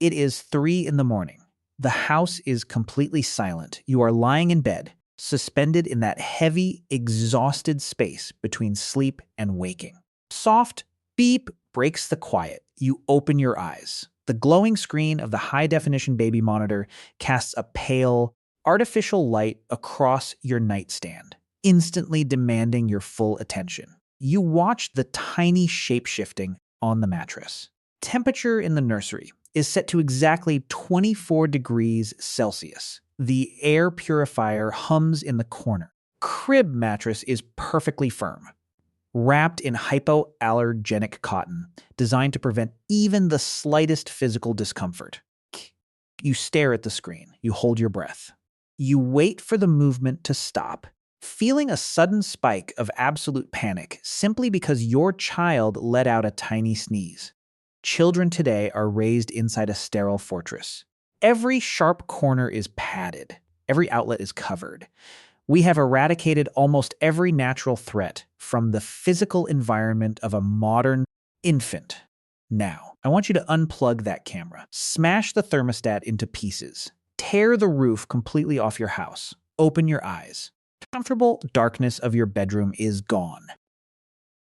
It is 3 in the morning. The house is completely silent. You are lying in bed, suspended in that heavy, exhausted space between sleep and waking. Soft beep breaks the quiet. You open your eyes. The glowing screen of the high-definition baby monitor casts a pale, artificial light across your nightstand, instantly demanding your full attention. You watch the tiny shape-shifting on the mattress. Temperature in the nursery is set to exactly 24 degrees Celsius. The air purifier hums in the corner. Crib mattress is perfectly firm, wrapped in hypoallergenic cotton, designed to prevent even the slightest physical discomfort. You stare at the screen. You hold your breath. You wait for the movement to stop, feeling a sudden spike of absolute panic simply because your child let out a tiny sneeze. Children today are raised inside a sterile fortress. Every sharp corner is padded. Every outlet is covered. We have eradicated almost every natural threat from the physical environment of a modern infant. Now, I want you to unplug that camera, smash the thermostat into pieces, tear the roof completely off your house, open your eyes. The comfortable darkness of your bedroom is gone.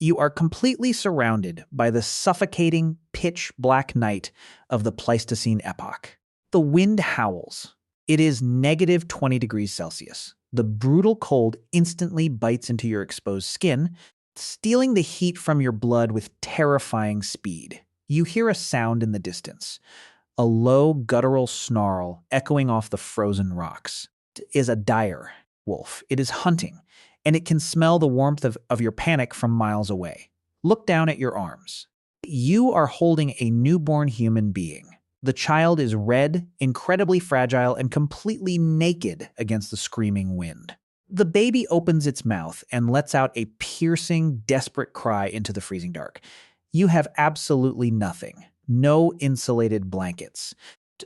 You are completely surrounded by the suffocating, pitch-black night of the Pleistocene epoch. The wind howls. It is negative 20 degrees Celsius. The brutal cold instantly bites into your exposed skin, stealing the heat from your blood with terrifying speed. You hear a sound in the distance, a low, guttural snarl echoing off the frozen rocks. It is a dire wolf. It is hunting, and it can smell the warmth of your panic from miles away. Look down at your arms. You are holding a newborn human being. The child is red, incredibly fragile, and completely naked against the screaming wind. The baby opens its mouth and lets out a piercing, desperate cry into the freezing dark. You have absolutely nothing. No insulated blankets.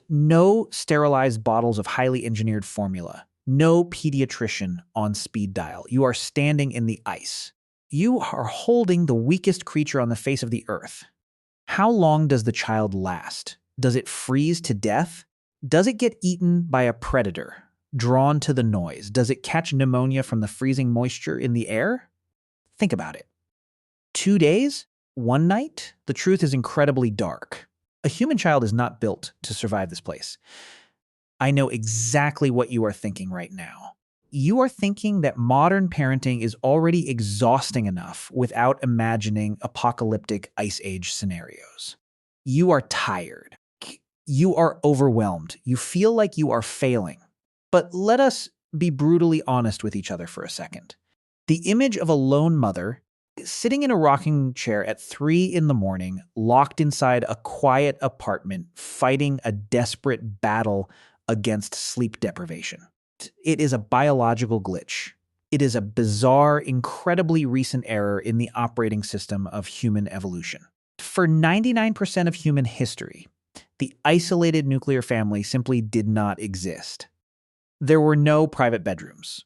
No sterilized bottles of highly engineered formula. No pediatrician on speed dial. You are standing in the ice. You are holding the weakest creature on the face of the earth. How long does the child last? Does it freeze to death? Does it get eaten by a predator, drawn to the noise? Does it catch pneumonia from the freezing moisture in the air? Think about it. 2 days? 1 night? The truth is incredibly dark. A human child is not built to survive this place. I know exactly what you are thinking right now. You are thinking that modern parenting is already exhausting enough without imagining apocalyptic ice age scenarios. You are tired. You are overwhelmed. You feel like you are failing. But let us be brutally honest with each other for a second. The image of a lone mother sitting in a rocking chair at 3 in the morning, locked inside a quiet apartment, fighting a desperate battle against sleep deprivation. It is a biological glitch. It is a bizarre, incredibly recent error in the operating system of human evolution. For 99% of human history, the isolated nuclear family simply did not exist. There were no private bedrooms.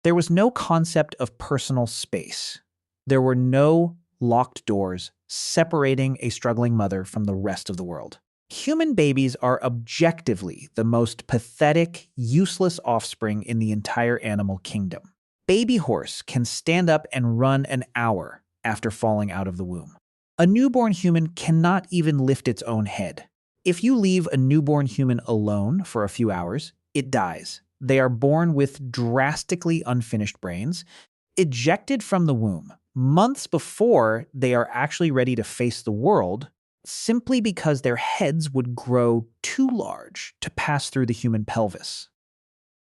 There was no concept of personal space. There were no locked doors separating a struggling mother from the rest of the world. Human babies are objectively the most pathetic, useless offspring in the entire animal kingdom. Baby horse can stand up and run an hour after falling out of the womb. A newborn human cannot even lift its own head. If you leave a newborn human alone for a few hours, it dies. They are born with drastically unfinished brains, ejected from the womb months before they are actually ready to face the world, simply because their heads would grow too large to pass through the human pelvis.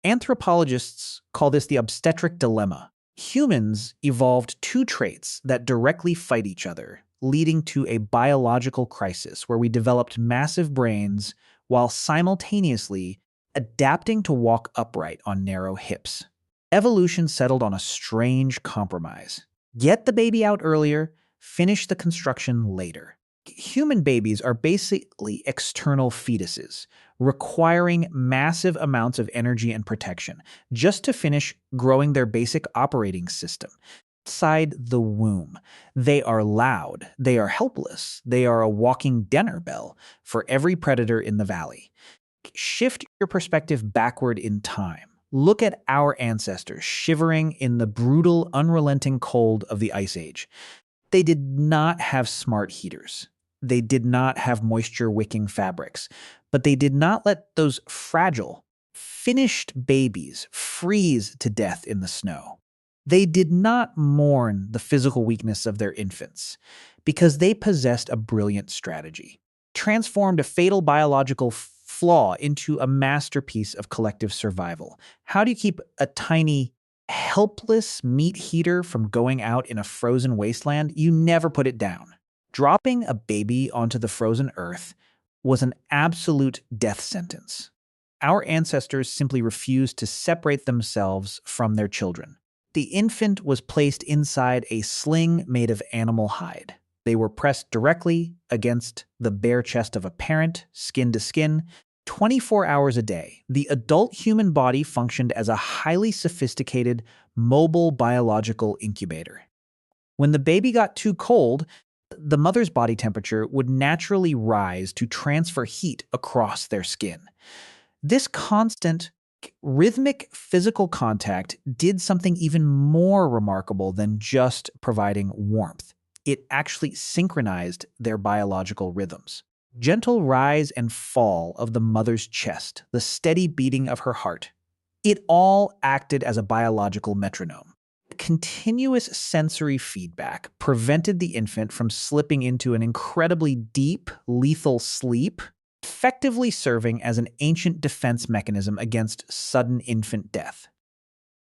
Anthropologists call this the obstetric dilemma. Humans evolved 2 traits that directly fight each other, leading to a biological crisis where we developed massive brains while simultaneously adapting to walk upright on narrow hips. Evolution settled on a strange compromise. Get the baby out earlier, finish the construction later. Human babies are basically external fetuses, requiring massive amounts of energy and protection just to finish growing their basic operating system. Outside the womb, they are loud, they are helpless, they are a walking dinner bell for every predator in the valley. Shift your perspective backward in time. Look at our ancestors shivering in the brutal, unrelenting cold of the Ice Age. They did not have smart heaters. They did not have moisture-wicking fabrics. But they did not let those fragile, finished babies freeze to death in the snow. They did not mourn the physical weakness of their infants because they possessed a brilliant strategy, transformed a fatal biological flaw into a masterpiece of collective survival. How do you keep a tiny, helpless meat heater from going out in a frozen wasteland? You never put it down. Dropping a baby onto the frozen earth was an absolute death sentence. Our ancestors simply refused to separate themselves from their children. The infant was placed inside a sling made of animal hide. They were pressed directly against the bare chest of a parent, skin to skin, 24 hours a day. The adult human body functioned as a highly sophisticated, mobile biological incubator. When the baby got too cold, the mother's body temperature would naturally rise to transfer heat across their skin. This constant, rhythmic physical contact did something even more remarkable than just providing warmth. It actually synchronized their biological rhythms. Gentle rise and fall of the mother's chest, the steady beating of her heart. It all acted as a biological metronome. Continuous sensory feedback prevented the infant from slipping into an incredibly deep, lethal sleep, effectively serving as an ancient defense mechanism against sudden infant death.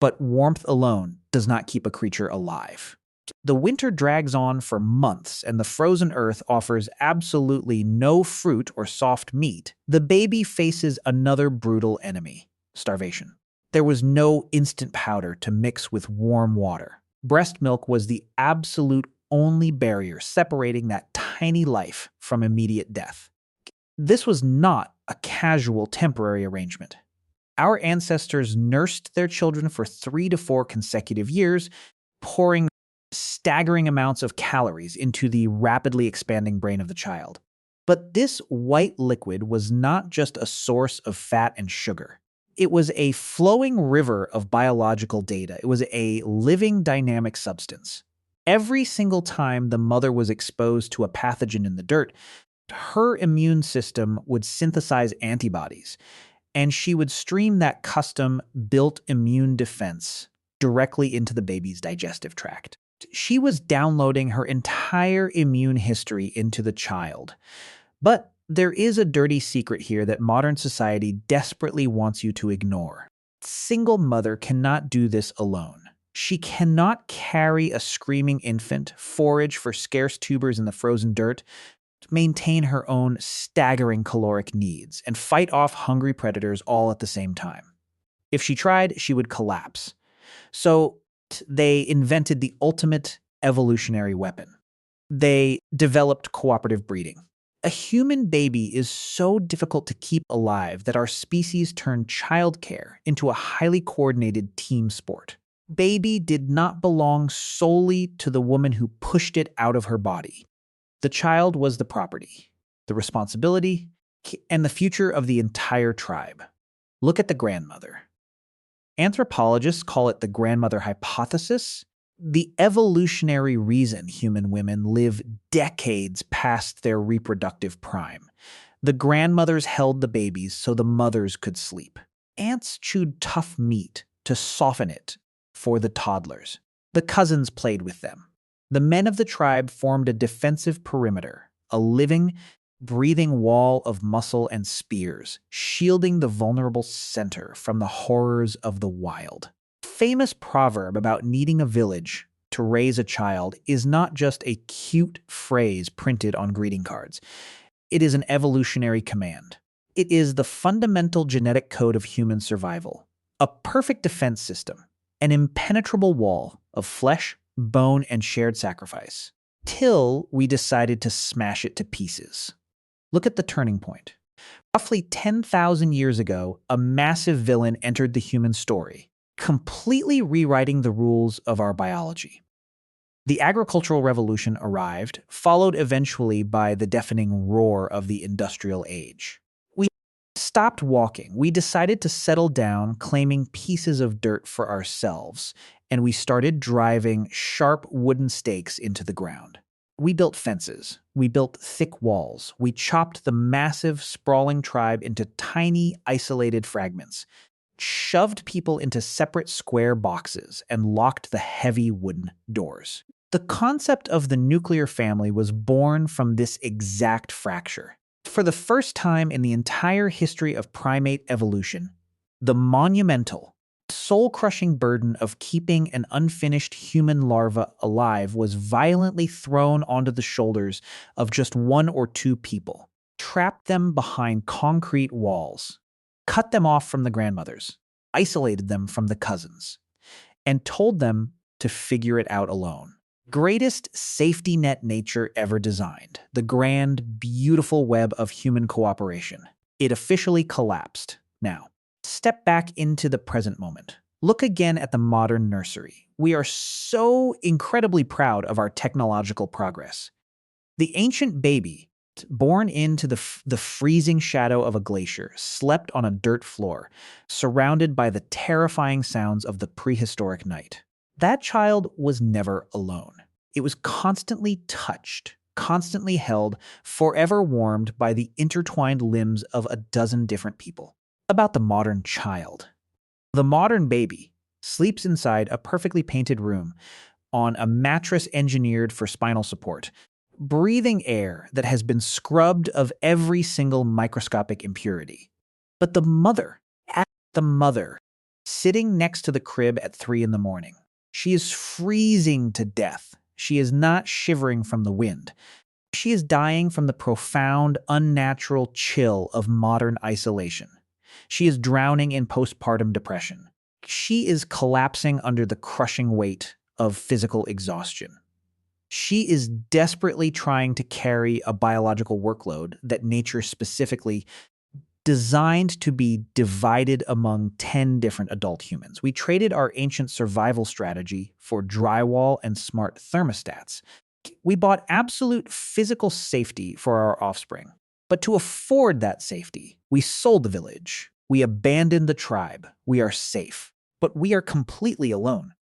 But warmth alone does not keep a creature alive. The winter drags on for months and the frozen earth offers absolutely no fruit or soft meat. The baby faces another brutal enemy: starvation. There was no instant powder to mix with warm water. Breast milk was the absolute only barrier separating that tiny life from immediate death. This was not a casual temporary arrangement. Our ancestors nursed their children for 3 to 4 consecutive years, pouring staggering amounts of calories into the rapidly expanding brain of the child. But this white liquid was not just a source of fat and sugar. It was a flowing river of biological data. It was a living, dynamic substance. Every single time the mother was exposed to a pathogen in the dirt, her immune system would synthesize antibodies, and she would stream that custom-built immune defense directly into the baby's digestive tract. She was downloading her entire immune history into the child. But there is a dirty secret here that modern society desperately wants you to ignore. A single mother cannot do this alone. She cannot carry a screaming infant, forage for scarce tubers in the frozen dirt, maintain her own staggering caloric needs, and fight off hungry predators all at the same time. If she tried, she would collapse. So they invented the ultimate evolutionary weapon. They developed cooperative breeding. A human baby is so difficult to keep alive that our species turned childcare into a highly coordinated team sport. Baby did not belong solely to the woman who pushed it out of her body. The child was the property, the responsibility, and the future of the entire tribe. Look at the grandmother. Anthropologists call it the grandmother hypothesis, the evolutionary reason human women live decades past their reproductive prime. The grandmothers held the babies so the mothers could sleep. Ants chewed tough meat to soften it for the toddlers. The cousins played with them. The men of the tribe formed a defensive perimeter, a living, breathing wall of muscle and spears, shielding the vulnerable center from the horrors of the wild. Famous proverb about needing a village to raise a child is not just a cute phrase printed on greeting cards. It is an evolutionary command. It is the fundamental genetic code of human survival, a perfect defense system, an impenetrable wall of flesh, bone, and shared sacrifice, till we decided to smash it to pieces. Look at the turning point. Roughly 10,000 years ago, a massive villain entered the human story, completely rewriting the rules of our biology. The agricultural revolution arrived, followed eventually by the deafening roar of the industrial age. We stopped walking. We decided to settle down, claiming pieces of dirt for ourselves, and we started driving sharp wooden stakes into the ground. We built fences. We built thick walls. We chopped the massive, sprawling tribe into tiny, isolated fragments, shoved people into separate square boxes, and locked the heavy wooden doors. The concept of the nuclear family was born from this exact fracture. For the first time in the entire history of primate evolution, the monumental, soul-crushing burden of keeping an unfinished human larva alive was violently thrown onto the shoulders of just one or two people, trapped them behind concrete walls, cut them off from the grandmothers, isolated them from the cousins, and told them to figure it out alone. Greatest safety net nature ever designed, the grand, beautiful web of human cooperation. It officially collapsed. Now, step back into the present moment. Look again at the modern nursery. We are so incredibly proud of our technological progress. The ancient baby, born into the freezing shadow of a glacier, slept on a dirt floor, surrounded by the terrifying sounds of the prehistoric night. That child was never alone. It was constantly touched, constantly held, forever warmed by the intertwined limbs of a dozen different people. About the modern child. The modern baby sleeps inside a perfectly painted room on a mattress engineered for spinal support, breathing air that has been scrubbed of every single microscopic impurity. But the mother, sitting next to the crib at 3 in the morning, she is freezing to death. She is not shivering from the wind. She is dying from the profound, unnatural chill of modern isolation. She is drowning in postpartum depression. She is collapsing under the crushing weight of physical exhaustion. She is desperately trying to carry a biological workload that nature specifically designed to be divided among 10 different adult humans. We traded our ancient survival strategy for drywall and smart thermostats. We bought absolute physical safety for our offspring. But to afford that safety, we sold the village. We abandoned the tribe. We are safe. But we are completely alone.